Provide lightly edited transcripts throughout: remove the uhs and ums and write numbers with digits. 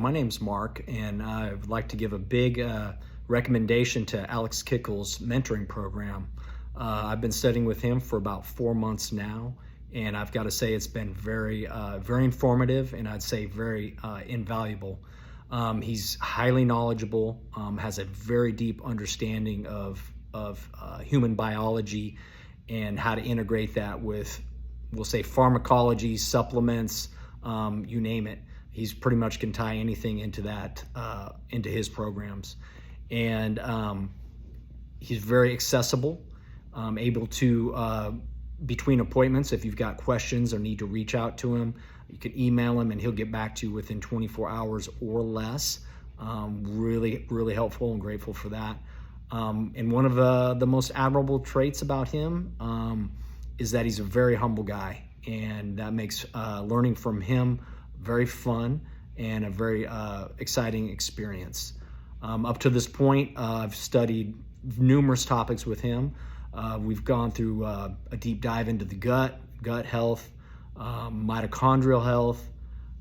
My name's Mark, and I would like to give a big recommendation to Alex Kickle's mentoring program. I've been studying with him for about 4 months now, and I've got to say it's been very informative, and I'd say very invaluable. He's highly knowledgeable, has a very deep understanding of human biology and how to integrate that with, we'll say, pharmacology, supplements, you name it. He's pretty much can tie anything into that, into his programs. And he's very accessible, able to, between appointments, if you've got questions or need to reach out to him, you can email him and he'll get back to you within 24 hours or less. Really helpful and grateful for that. And one of the most admirable traits about him is that he's a very humble guy, and that makes learning from him very fun and a very exciting experience. Up to this point, I've studied numerous topics with him. We've gone through a deep dive into the gut health, mitochondrial health,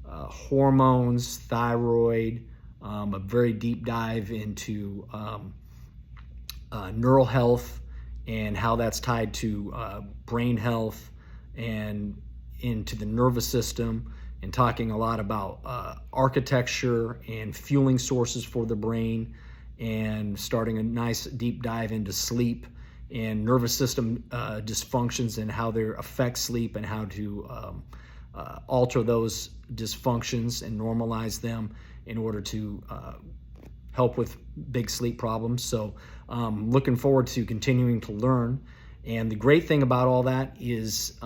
hormones, thyroid, a very deep dive into neural health and how that's tied to brain health and into the nervous system, and talking a lot about architecture and fueling sources for the brain, and starting a nice deep dive into sleep and nervous system dysfunctions and how they affect sleep and how to alter those dysfunctions and normalize them in order to help with big sleep problems. So looking forward to continuing to learn. And the great thing about all that is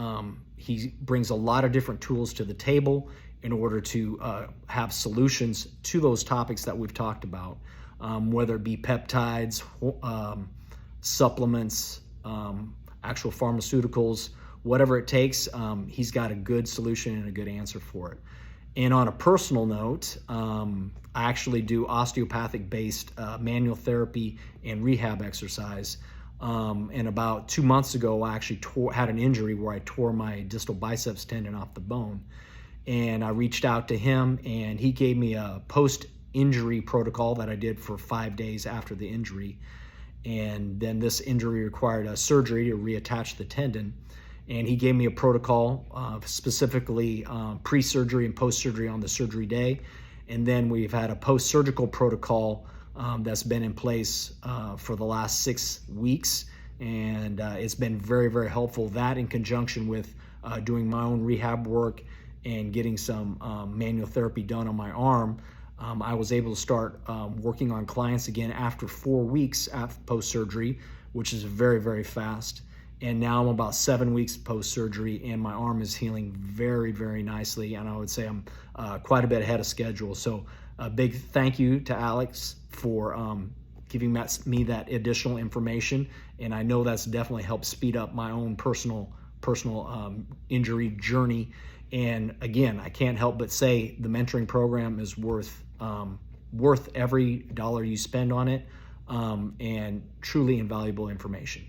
he brings a lot of different tools to the table in order to have solutions to those topics that we've talked about, whether it be peptides, supplements, actual pharmaceuticals, whatever it takes. He's got a good solution and a good answer for it. And on a personal note, I actually do osteopathic-based manual therapy and rehab exercise. And about 2 months ago, I actually had an injury where I tore my distal biceps tendon off the bone. And I reached out to him, and he gave me a post-injury protocol that I did for 5 days after the injury. And then this injury required a surgery to reattach the tendon. And he gave me a protocol, specifically pre-surgery and post-surgery on the surgery day. And then we've had a post-surgical protocol that's been in place for the last 6 weeks. And it's been very helpful. That in conjunction with doing my own rehab work and getting some manual therapy done on my arm, I was able to start working on clients again after 4 weeks after post-surgery, which is very fast. And now I'm about 7 weeks post-surgery, and my arm is healing very nicely. And I would say I'm quite a bit ahead of schedule. So a big thank you to Alex for giving me that additional information. And I know that's definitely helped speed up my own personal injury journey. And again, I can't help but say the mentoring program is worth every dollar you spend on it, and truly invaluable information.